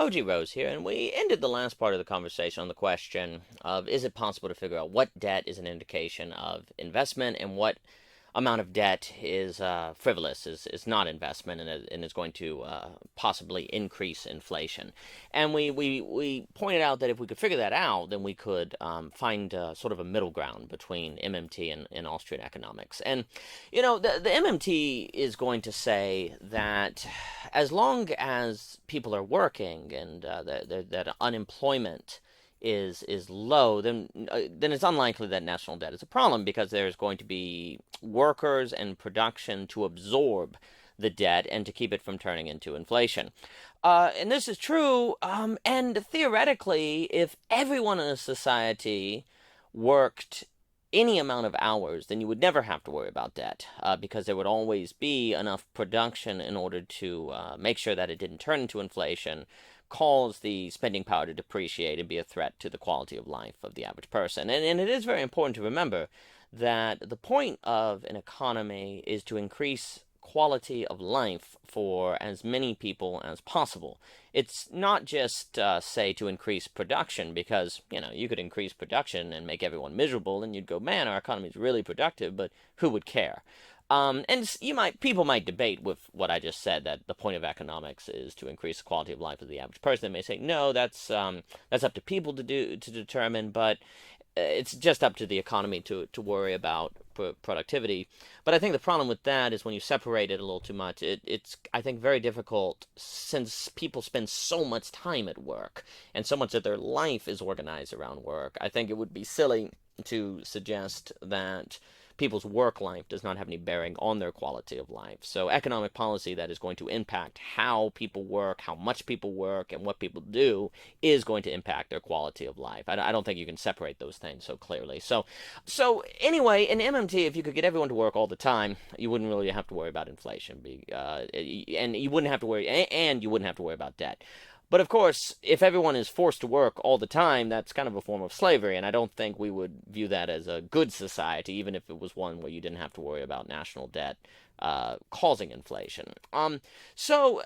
OG Rose here, and we ended the last part of the conversation on the question of is it possible to figure out what debt is an indication of investment and what amount of debt is frivolous, is not investment, and is going to possibly increase inflation. And we pointed out that if we could figure that out, then we could find sort of a middle ground between MMT and Austrian economics. And, the MMT is going to say that as long as people are working and that unemployment is low, then it's unlikely that national debt is a problem because there's going to be workers and production to absorb the debt and to keep it from turning into inflation. And this is true. And theoretically, if everyone in a society worked any amount of hours, then you would never have to worry about debt because there would always be enough production in order to make sure that it didn't turn into inflation, cause the spending power to depreciate, and be a threat to the quality of life of the average person. And it is very important to remember that the point of an economy is to increase quality of life for as many people as possible. It's not just, say, to increase production, because, you could increase production and make everyone miserable, and you'd go, man, our economy is really productive, but who would care? And people might debate with what I just said, that the point of economics is to increase the quality of life of the average person. They may say, no, that's up to people to determine, but it's just up to the economy to worry about productivity. But I think the problem with that is when you separate it a little too much, it's, I think, very difficult, since people spend so much time at work and so much of their life is organized around work. I think it would be silly to suggest that people's work life does not have any bearing on their quality of life. So economic policy that is going to impact how people work, how much people work, and what people do is going to impact their quality of life. I don't think you can separate those things so clearly. So anyway, in MMT, if you could get everyone to work all the time, you wouldn't really have to worry about inflation, and you wouldn't have to worry about debt. But of course, if everyone is forced to work all the time, that's kind of a form of slavery, and I don't think we would view that as a good society, even if it was one where you didn't have to worry about national debt causing inflation. So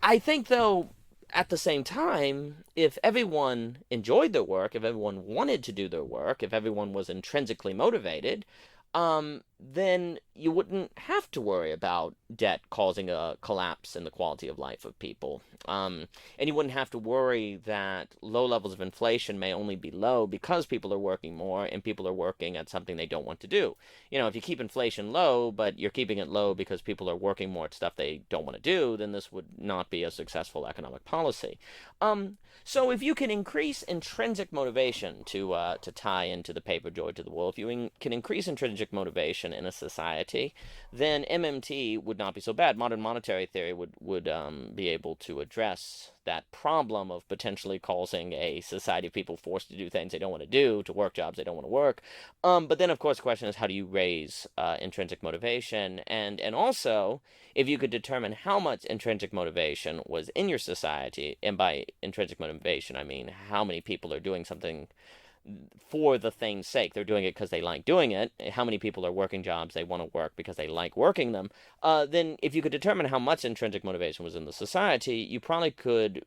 I think, though, at the same time, if everyone enjoyed their work, if everyone wanted to do their work, if everyone was intrinsically motivated, then you wouldn't have to worry about debt causing a collapse in the quality of life of people. And you wouldn't have to worry that low levels of inflation may only be low because people are working more and people are working at something they don't want to do. If you keep inflation low, but you're keeping it low because people are working more at stuff they don't want to do, then this would not be a successful economic policy. So if you can increase intrinsic motivation, to tie into the paper Joy to the Wolf, you can increase intrinsic motivation in a society, then MMT would not be so bad. Modern monetary theory would be able to address that problem of potentially causing a society of people forced to do things they don't want to do, to work jobs they don't want to work. But then, of course, the question is, how do you raise intrinsic motivation? And also, if you could determine how much intrinsic motivation was in your society, and by intrinsic motivation, I mean how many people are doing something for the thing's sake. They're doing it because they like doing it. How many people are working jobs they want to work because they like working them? Then if you could determine how much intrinsic motivation was in the society, you probably could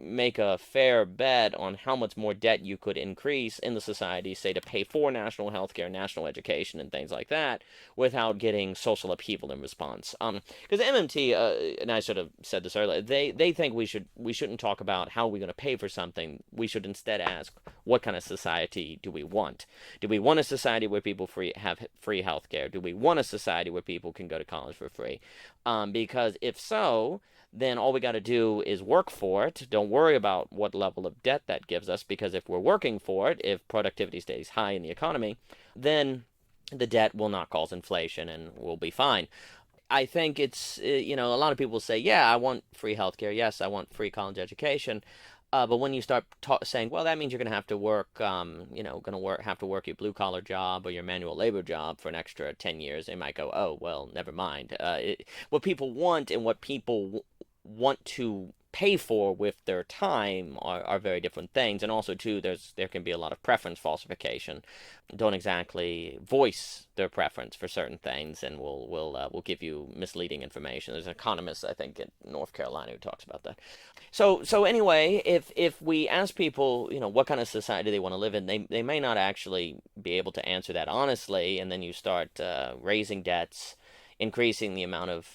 make a fair bet on how much more debt you could increase in the society, say, to pay for national health care, national education, and things like that, without getting social upheaval in response. Because MMT, and I sort of said this earlier, they think we shouldn't talk about how we're going to pay for something. We should instead ask, what kind of society do we want? Do we want a society where people have free health care? Do we want a society where people can go to college for free? Because if so, then all we got to do is work for it. Don't worry about what level of debt that gives us, because if we're working for it, if productivity stays high in the economy, then the debt will not cause inflation and we'll be fine. I think it's, a lot of people say, yeah, I want free healthcare. Yes, I want free college education. But when you start saying, well, that means you're going to have to work, have to work your blue collar job or your manual labor job for an extra 10 years, they might go, oh, well, never mind. What people want and what people want to pay for with their time are very different things. And also, too, there can be a lot of preference falsification. Don't exactly voice their preference for certain things, and will give you misleading information. There's an economist, I think, in North Carolina who talks about that. So anyway, if we ask people, what kind of society they want to live in, they may not actually be able to answer that honestly, and then you start raising debts, increasing the amount of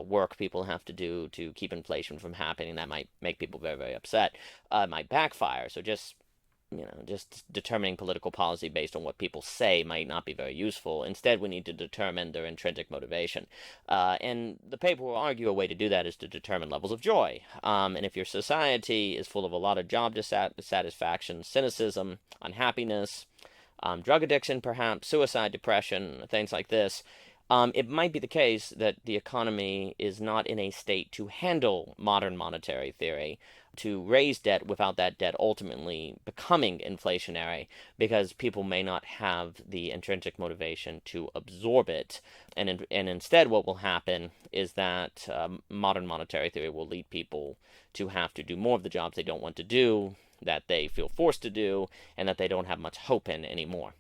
work people have to do to keep inflation from happening. That might make people very, very upset. It might backfire. So just determining political policy based on what people say might not be very useful. Instead, we need to determine their intrinsic motivation. And the paper will argue a way to do that is to determine levels of joy. And if your society is full of a lot of job dissatisfaction, cynicism, unhappiness, drug addiction, perhaps, suicide, depression, things like this, it might be the case that the economy is not in a state to handle modern monetary theory, to raise debt without that debt ultimately becoming inflationary, because people may not have the intrinsic motivation to absorb it. And instead, what will happen is that modern monetary theory will lead people to have to do more of the jobs they don't want to do, that they feel forced to do, and that they don't have much hope in anymore.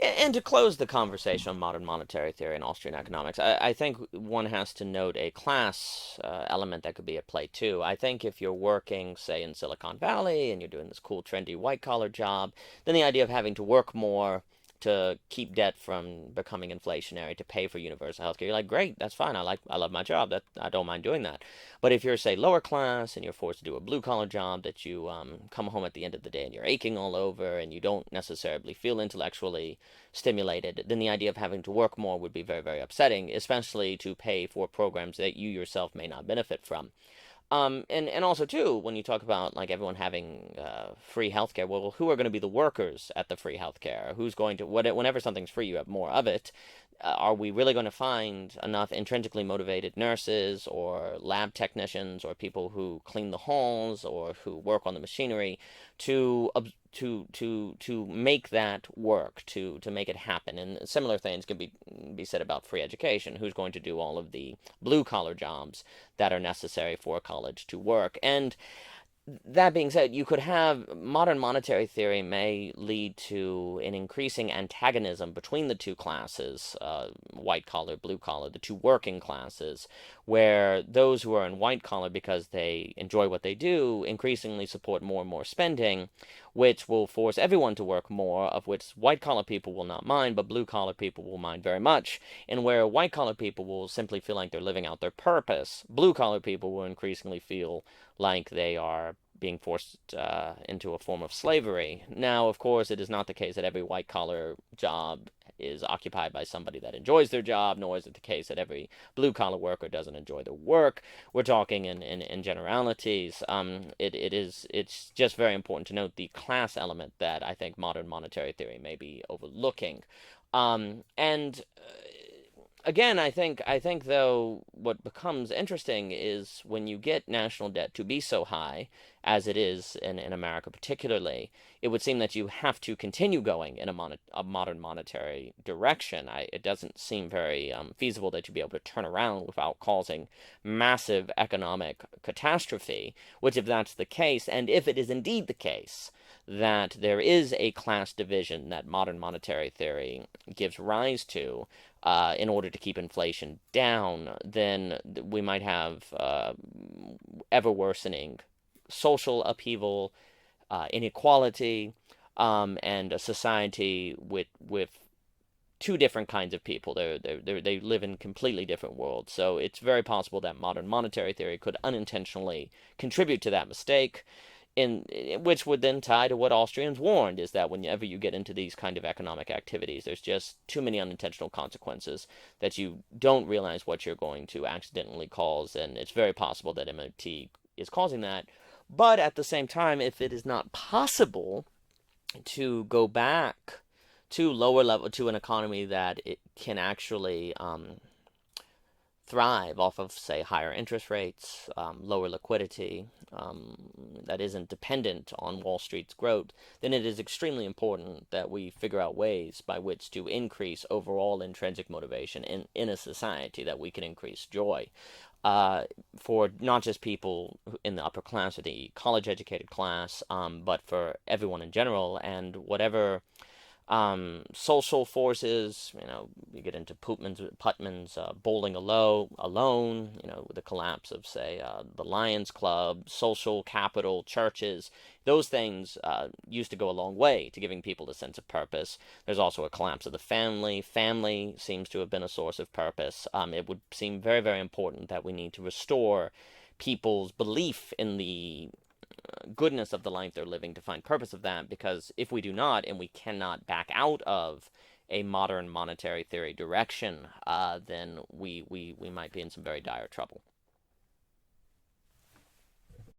And to close the conversation on modern monetary theory and Austrian economics, I think one has to note a class element that could be at play too. I think if you're working, say, in Silicon Valley and you're doing this cool, trendy white-collar job, then the idea of having to work more to keep debt from becoming inflationary, to pay for universal health care, you're like, great, that's fine. I love my job. I don't mind doing that. But if you're, say, lower class and you're forced to do a blue-collar job that you come home at the end of the day and you're aching all over and you don't necessarily feel intellectually stimulated, then the idea of having to work more would be very, very upsetting, especially to pay for programs that you yourself may not benefit from. And also too, when you talk about like everyone having free healthcare, well, who are going to be the workers at the free healthcare? Who's going to whenever something's free, you have more of it. Are we really going to find enough intrinsically motivated nurses or lab technicians or people who clean the halls or who work on the machinery to make that work, to make it happen? And similar things can be said about free education. Who's going to do all of the blue collar jobs that are necessary for a college to work? And that being said, you could have modern monetary theory may lead to an increasing antagonism between the two classes, white collar, blue collar, the two working classes, where those who are in white collar because they enjoy what they do increasingly support more and more spending, which will force everyone to work more, of which white collar people will not mind, but blue collar people will mind very much, and where white collar people will simply feel like they're living out their purpose, blue collar people will increasingly feel like they are being forced into a form of slavery. Now, of course, it is not the case that every white-collar job is occupied by somebody that enjoys their job, nor is it the case that every blue-collar worker doesn't enjoy their work. We're talking in generalities. It's just very important to note the class element that I think modern monetary theory may be overlooking. And again, I think though what becomes interesting is when you get national debt to be so high as it is in America particularly, it would seem that you have to continue going in a modern monetary direction. It doesn't seem very feasible that you'd be able to turn around without causing massive economic catastrophe, which if that's the case, and if it is indeed the case that there is a class division that modern monetary theory gives rise to, in order to keep inflation down, then we might have ever worsening social upheaval, inequality, and a society with two different kinds of people. They live in completely different worlds. So it's very possible that modern monetary theory could unintentionally contribute to that mistake, in which would then tie to what Austrians warned, is that whenever you get into these kind of economic activities, there's just too many unintentional consequences that you don't realize what you're going to accidentally cause, and it's very possible that MOT is causing that. But at the same time, if it is not possible to go back to lower level, to an economy that it can actually thrive off of, say, higher interest rates, lower liquidity, that isn't dependent on Wall Street's growth, then it is extremely important that we figure out ways by which to increase overall intrinsic motivation in a society, that we can increase joy. uh, for not just people in the upper class or the college educated class, but for everyone in general. And whatever social forces, you get into Putman's bowling alone, the collapse of, say, the Lions Club, social capital, churches. Those things used to go a long way to giving people a sense of purpose. There's also a collapse of the family. Family seems to have been a source of purpose. It would seem very, very important that we need to restore people's belief in the goodness of the life they're living to find purpose of that, because if we do not, and we cannot back out of a modern monetary theory direction, then we might be in some very dire trouble.